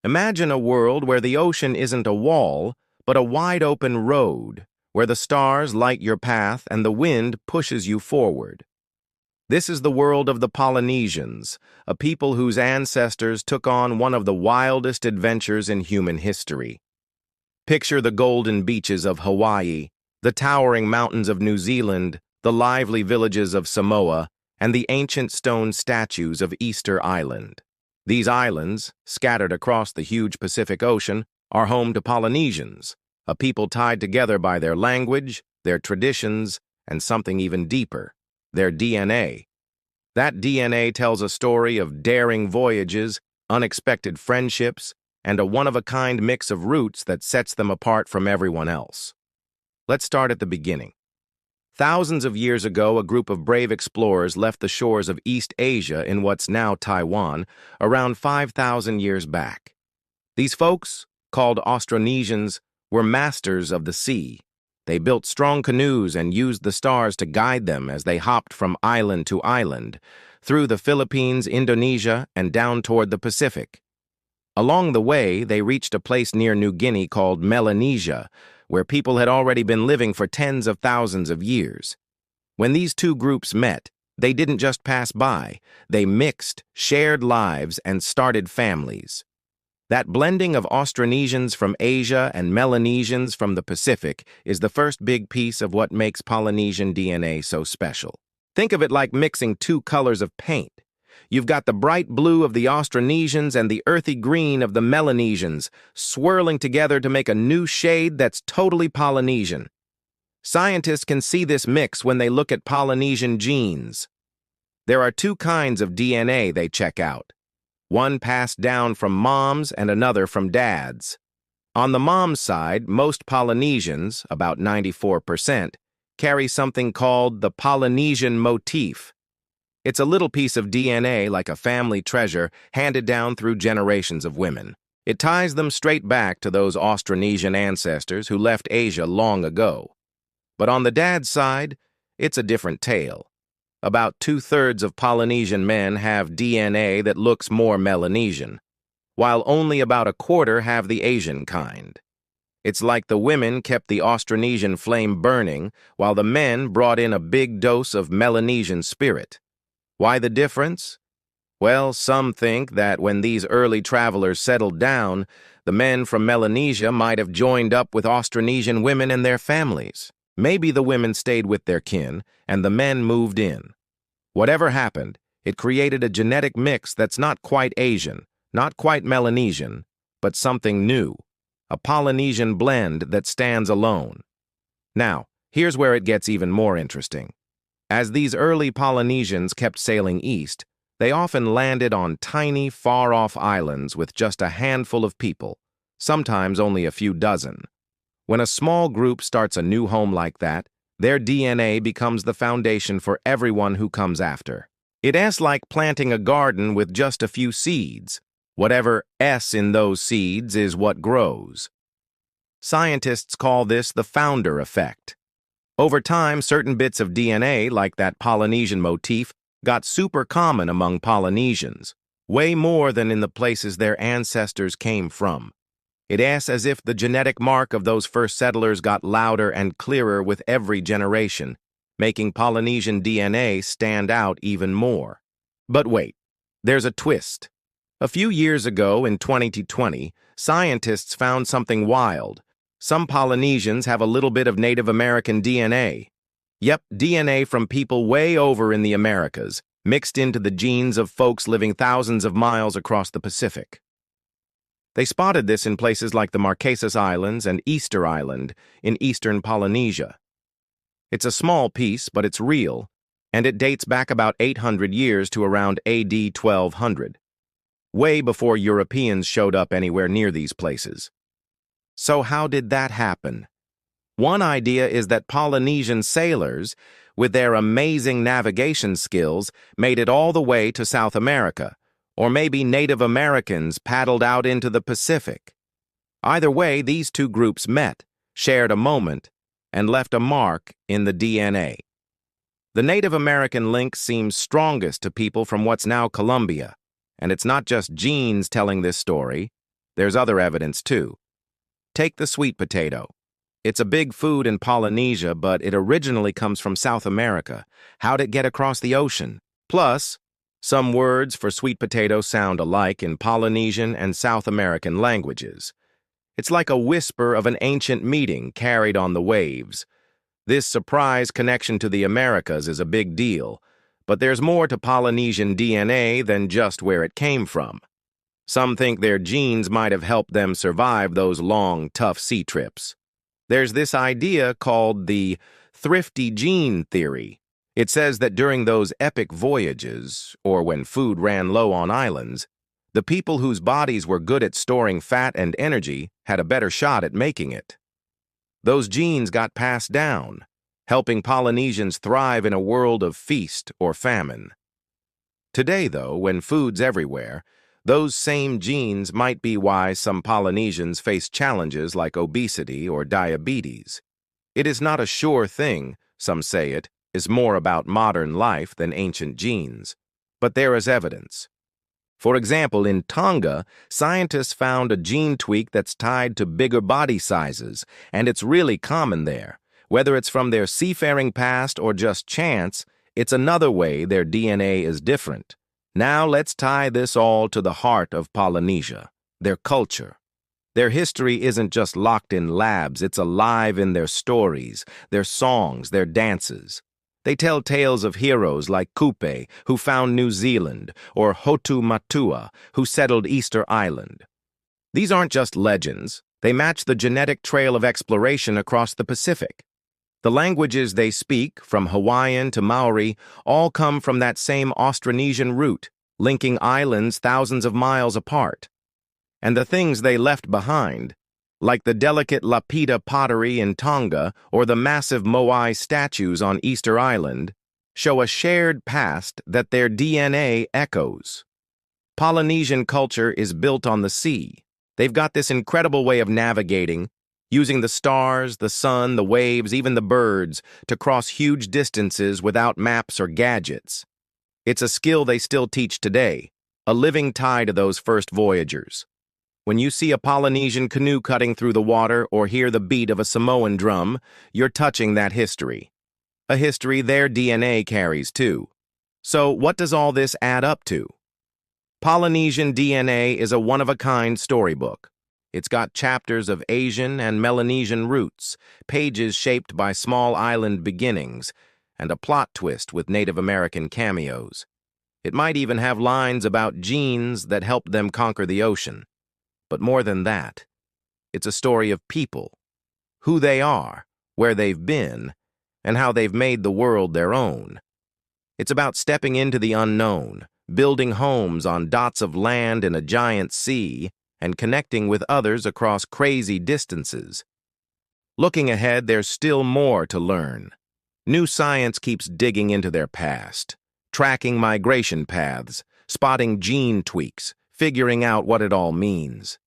Imagine a world where the ocean isn't a wall, but a wide-open road, where the stars light your path and the wind pushes you forward. This is the world of the Polynesians, a people whose ancestors took on one of the wildest adventures in human history. Picture the golden beaches of Hawaii, the towering mountains of New Zealand, the lively villages of Samoa, and the ancient stone statues of Easter Island. These islands, scattered across the huge Pacific Ocean, are home to Polynesians, a people tied together by their language, their traditions, and something even deeper, their DNA. That DNA tells a story of daring voyages, unexpected friendships, and a one-of-a-kind mix of roots that sets them apart from everyone else. Let's start at the beginning. Thousands of years ago, a group of brave explorers left the shores of East Asia in what's now Taiwan, around 5,000 years back. These folks, called Austronesians, were masters of the sea. They built strong canoes and used the stars to guide them as they hopped from island to island, through the Philippines, Indonesia, and down toward the Pacific. Along the way, they reached a place near New Guinea called Melanesia, where people had already been living for tens of thousands of years. When these two groups met, they didn't just pass by. They mixed, shared lives, and started families. That blending of Austronesians from Asia and Melanesians from the Pacific is the first big piece of what makes Polynesian DNA so special. Think of it like mixing two colors of paint. You've got the bright blue of the Austronesians and the earthy green of the Melanesians, swirling together to make a new shade that's totally Polynesian. Scientists can see this mix when they look at Polynesian genes. There are two kinds of DNA they check out. One passed down from moms and another from dads. On the mom's side, most Polynesians, about 94%, carry something called the Polynesian motif. It's a little piece of DNA like a family treasure handed down through generations of women. It ties them straight back to those Austronesian ancestors who left Asia long ago. But on the dad's side, it's a different tale. About 2/3 of Polynesian men have DNA that looks more Melanesian, while only about a quarter have the Asian kind. It's like the women kept the Austronesian flame burning, while the men brought in a big dose of Melanesian spirit. Why the difference? Well, some think that when these early travelers settled down, the men from Melanesia might have joined up with Austronesian women and their families. Maybe the women stayed with their kin, and the men moved in. Whatever happened, it created a genetic mix that's not quite Asian, not quite Melanesian, but something new, a Polynesian blend that stands alone. Now, here's where it gets even more interesting. As these early Polynesians kept sailing east, they often landed on tiny, far-off islands with just a handful of people, sometimes only a few dozen. When a small group starts a new home like that, their DNA becomes the foundation for everyone who comes after. It's like planting a garden with just a few seeds. Whatever S in those seeds is what grows. Scientists call this the founder effect. Over time, certain bits of DNA, like that Polynesian motif, got super common among Polynesians, way more than in the places their ancestors came from. It's as if the genetic mark of those first settlers got louder and clearer with every generation, making Polynesian DNA stand out even more. But wait, there's a twist. A few years ago, in 2020, scientists found something wild. Some Polynesians have a little bit of Native American DNA. Yep, DNA from people way over in the Americas, mixed into the genes of folks living thousands of miles across the Pacific. They spotted this in places like the Marquesas Islands and Easter Island in eastern Polynesia. It's a small piece, but it's real, and it dates back about 800 years to around AD 1200, way before Europeans showed up anywhere near these places. So how did that happen? One idea is that Polynesian sailors, with their amazing navigation skills, made it all the way to South America, or maybe Native Americans paddled out into the Pacific. Either way, these two groups met, shared a moment, and left a mark in the DNA. The Native American link seems strongest to people from what's now Colombia, and it's not just genes telling this story. There's other evidence, too. Take the sweet potato. It's a big food in Polynesia, but it originally comes from South America. How'd it get across the ocean? Plus, some words for sweet potato sound alike in Polynesian and South American languages. It's like a whisper of an ancient meeting carried on the waves. This surprise connection to the Americas is a big deal, but there's more to Polynesian DNA than just where it came from. Some think their genes might have helped them survive those long, tough sea trips. There's this idea called the thrifty gene theory. It says that during those epic voyages, or when food ran low on islands, the people whose bodies were good at storing fat and energy had a better shot at making it. Those genes got passed down, helping Polynesians thrive in a world of feast or famine. Today, though, when food's everywhere, those same genes might be why some Polynesians face challenges like obesity or diabetes. It is not a sure thing, some say it, is more about modern life than ancient genes. But there is evidence. For example, in Tonga, scientists found a gene tweak that's tied to bigger body sizes, and it's really common there. Whether it's from their seafaring past or just chance, it's another way their DNA is different. Now let's tie this all to the heart of Polynesia, their culture. Their history isn't just locked in labs, it's alive in their stories, their songs, their dances. They tell tales of heroes like Kupe, who found New Zealand, or Hotu Matua, who settled Easter Island. These aren't just legends, they match the genetic trail of exploration across the Pacific. The languages they speak, from Hawaiian to Maori, all come from that same Austronesian route, linking islands thousands of miles apart. And the things they left behind, like the delicate lapita pottery in Tonga or the massive moai statues on Easter Island, show a shared past that their DNA echoes. Polynesian culture is built on the sea. They've got this incredible way of navigating, using the stars, the sun, the waves, even the birds, to cross huge distances without maps or gadgets. It's a skill they still teach today, a living tie to those first voyagers. When you see a Polynesian canoe cutting through the water or hear the beat of a Samoan drum, you're touching that history. A history their DNA carries too. So what does all this add up to? Polynesian DNA is a one-of-a-kind storybook. It's got chapters of Asian and Melanesian roots, pages shaped by small island beginnings, and a plot twist with Native American cameos. It might even have lines about genes that helped them conquer the ocean. But more than that, it's a story of people, who they are, where they've been, and how they've made the world their own. It's about stepping into the unknown, building homes on dots of land in a giant sea, and connecting with others across crazy distances. Looking ahead, there's still more to learn. New science keeps digging into their past, tracking migration paths, spotting gene tweaks, figuring out what it all means.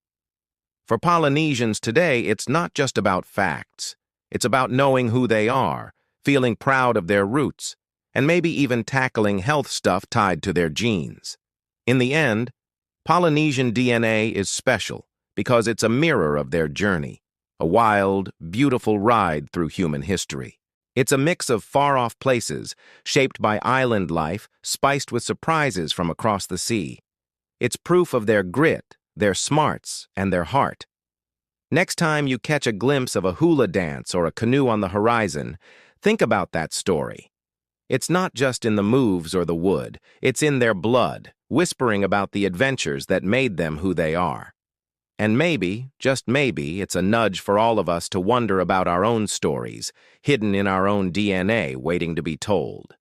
For Polynesians today, it's not just about facts. It's about knowing who they are, feeling proud of their roots, and maybe even tackling health stuff tied to their genes. In the end, Polynesian DNA is special because it's a mirror of their journey, a wild, beautiful ride through human history. It's a mix of far-off places, shaped by island life, spiced with surprises from across the sea. It's proof of their grit, their smarts, and their heart. Next time you catch a glimpse of a hula dance or a canoe on the horizon, think about that story. It's not just in the moves or the wood, it's in their blood, whispering about the adventures that made them who they are. And maybe, just maybe, it's a nudge for all of us to wonder about our own stories, hidden in our own DNA, waiting to be told.